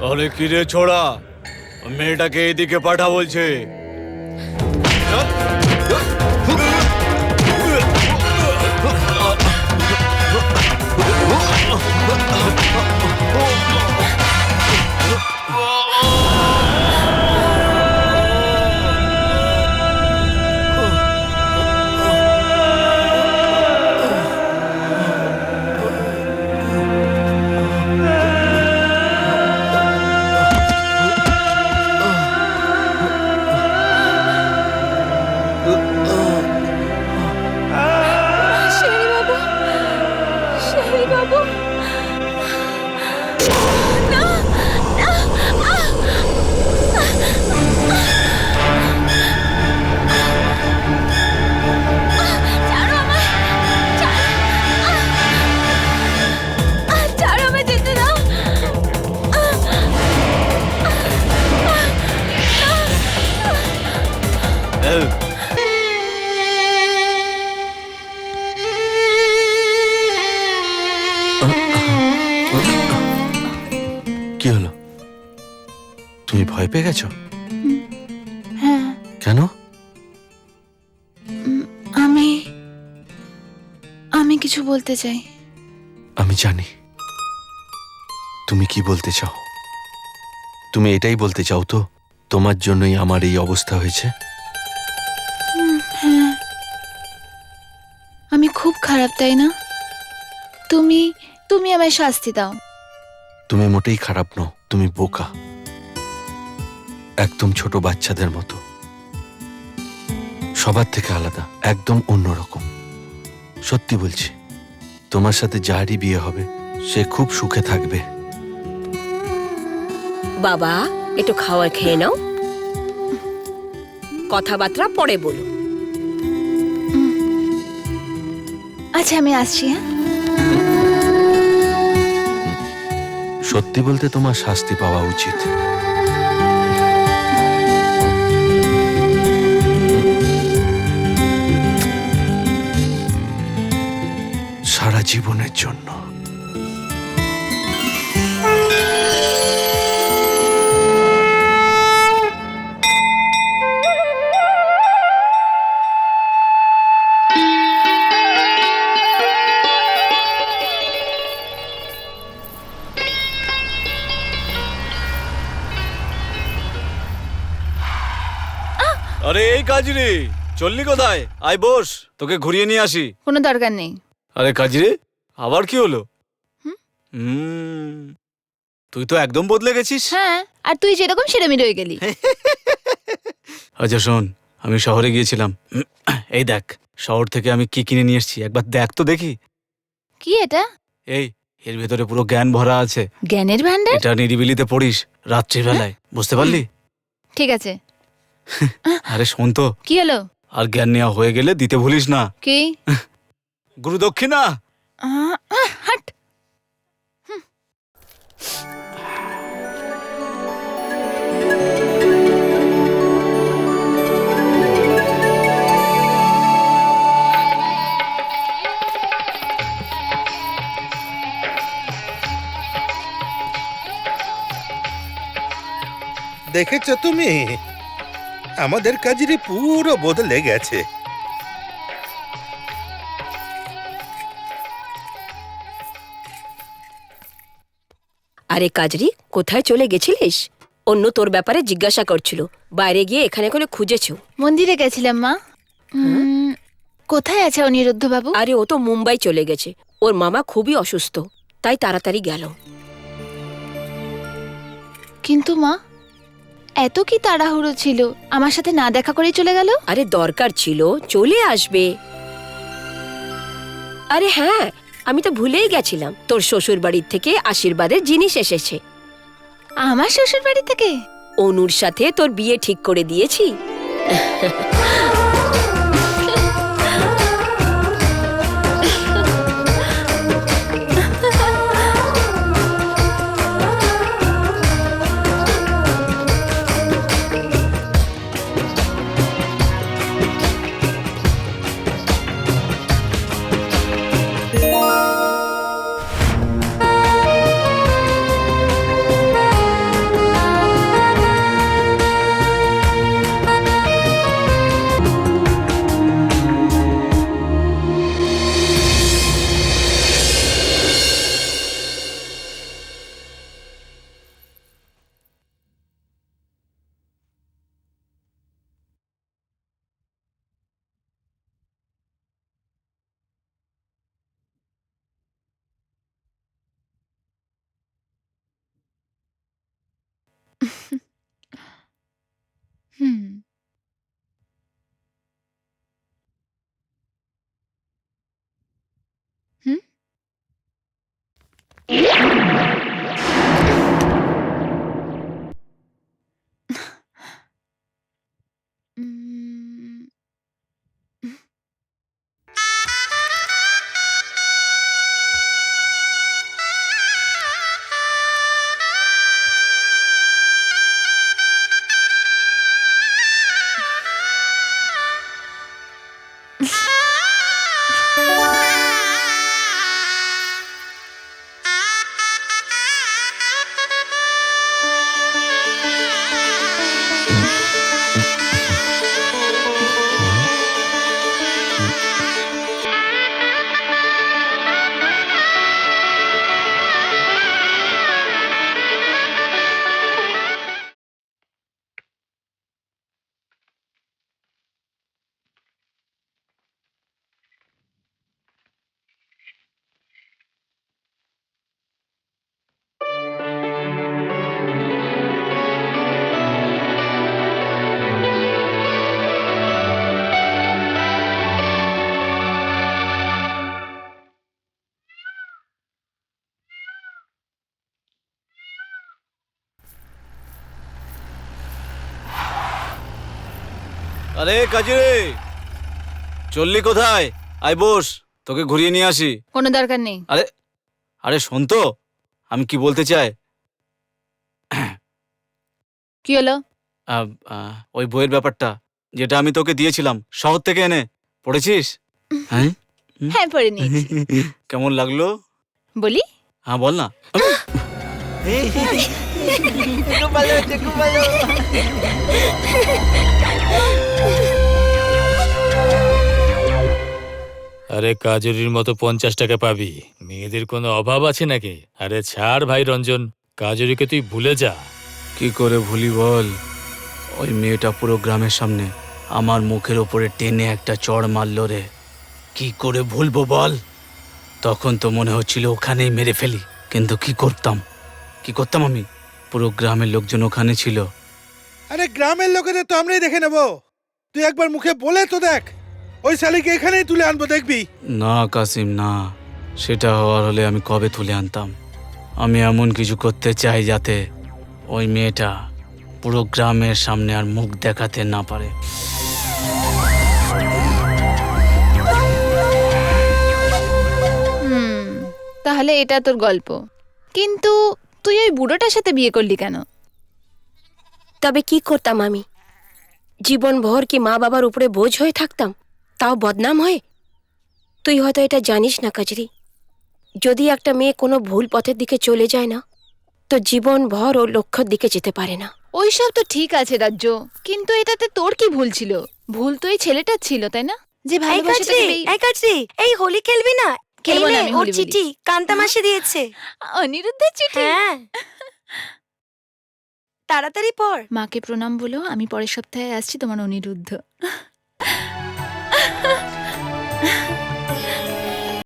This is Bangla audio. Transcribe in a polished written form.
আরে কি রে ছোড়া, মেয়েটাকে এদিকে পাঠা বলছে। কি হলো? তুমি ভয় পেয়ে গেছো? হ্যাঁ, কেন? আমি আমি কিছু বলতে চাই। আমি জানি তুমি কি বলতে চাও। তুমি এটাই বলতে চাও তো তোমার জন্যই আমার এই অবস্থা হয়েছে? হ্যাঁ, আমি খুব খারাপ, তাই না? তুমি তুমি আমায় শাস্তি দাও। তুমি মোটেই খারাপ নও, তুমি বোকা, একদম ছোট বাচ্চাদের মতো, সবার থেকে আলাদা, একদম অন্যরকম। সত্যি বলছি, তোমার সাথে যারই বিয়ে হবে সে খুব সুখে থাকবে। বাবা, একটু খাবার খেয়ে নাও, কথাবার্তা পরে বলো। আচ্ছা, আমি আসছি। হ্যাঁ, সত্যি বলতে তোমার শাস্তি পাওয়া উচিত। সারা জীবনের জন্য। আরে এই কাজরি, চললি কোথায়? আয় বস, তোকে ঘুরিয়ে নিয়ে আসি। কোনো দরকার নেই। আরে কাজরি, আবার কি হলো? তুই তো একদম বদলে গেছিস। হ্যাঁ, আর তুই যেরকম সেরকমই রয়ে গেলি। আচ্ছা শোন, আমি শহরে গিয়েছিলাম। এই দেখ, শহর থেকে আমি কি কিনে নিয়ে এসেছি, একবার দেখ তো দেখি। কি এটা? এই, এর ভেতরে পুরো জ্ঞান ভরা আছে। জ্ঞানের ভান্ডার? এটা নিরিবিলিতে পড়িস রাত্রিবেলায়, বুঝতে পারলি? ঠিক আছে। আরে শোন তো, কি হলো? আর জ্ঞান নেওয়া হয়ে গেলে দিতে ভুলিস না। কি? গুরু দক্ষিণা। হাট। দেখেছো তুমি, আমাদের কাজেরই পুরো বদলে গেছে। আরে কাজরি, কোথায় চলে গেছিলিস? অন্য তোর ব্যাপারে জিজ্ঞাসা করছিল, বাইরে গিয়ে এখানে করে খুঁজেছো? মন্দিরে গেছিলাম মা। কোথায় আছে অনিরুদ্ধ বাবু? আরে ও তো মুম্বাই চলে গেছে, ওর মামা খুবই অসুস্থ, তাই তাড়াতাড়ি গেল। কিন্তু মা, এত কি তাড়াহুড়ো ছিল, আমার সাথে না দেখা করেই চলে গেল? আরে দরকার ছিল, চলে আসবে। আরে হ্যাঁ, আমি তো ভুলেই গেছিলাম, তোর শ্বশুর বাড়ির থেকে আশীর্বাদের জিনিস এসেছে। আমার শ্বশুর বাড়ি থেকে? অনুর সাথে তোর বিয়ে ঠিক করে দিয়েছি। হুম। হুম? উম, আরে কাজে চললি কোথায়? আয় বস, তোকে ঘুরিয়ে নিয়ে আসি। কোনো দরকার নেই। আরে আরে শোন তো, আমি কি বলতে চাই। কি হলো? ওই বইয়ের ব্যাপারটা, যেটা আমি তোকে দিয়েছিলাম শহর থেকে এনে, পড়েছিস? হ্যাঁ, হ্যাঁ, পড়ে নিয়েছি। কেমন লাগলো? বলি? হ্যাঁ বল না। আরে কাজুরির মতো 50 টাকা পাবি, মেয়েদের কোনো অভাব আছে নাকি? আরে ছাড় ভাই রঞ্জন, কাজুরিকে তুই ভুলে যা। কি করে ভুলি বল? ওই মেয়েটা পুরো গ্রামের সামনে আমার মুখের ওপরে টেনে একটা চড় মারলো রে। কি করে ভুলবো বল? তখন তো মনে হচ্ছিল ওখানেই মেরে ফেলি, কিন্তু কি করতাম আমি? পুরো গ্রামের লোকজন ওখানে ছিল। আরে গ্রামের লোকেদের তো আমরাই দেখে নেব। তুই একবার মুখে বলে তো দেখ, ওই শালিকে এখানেই তুলে আনবো, দেখবি। না কাসিম না, সেটা হওয়ার হলে আমি কবে তুলে আনতাম। আমি এমন কিছু করতে চাই যাতে ওই মেয়েটা পুরো গ্রামের সামনে আর মুখ দেখাতে না পারে। হুম, তাহলে এটা তোর গল্প। কিন্তু তুই ওই বুড়োটার সাথে বিয়ে করলি কেন? তবে কি করতাম আমি? জীবনভর কি মা বাবার উপরে বোঝ হয়ে থাকতাম, তাও বদনাম হয়ে? তুই হয়তো এটা জানিস না কাজরি, যদি একটা মেয়ে কোনো ভুল পথের দিকে চলে যায় না, তো জীবনভর ও লক্ষ্যের দিকে যেতে পারে না। ওইসব তো ঠিক আছে রাজ্য, কিন্তু এটাতে তোর কি ভুল ছিল? ভুল তো এই ছেলেটার ছিল, তাই না? যে ভালোবাসে তাকে বিয়ে- এই হোলি খেলবি না? খেলবো না, এই নে, আমি ওর হোলি বলি। চিঠি কান্তা মাসি দিয়েছে। অনিরুদ্ধের চিঠি? হ্যাঁ, তাড়াতাড়ি পড়। মাকে প্রণাম বলো, আমি পরের সপ্তাহে আসছি তোমার অনিরুদ্ধ।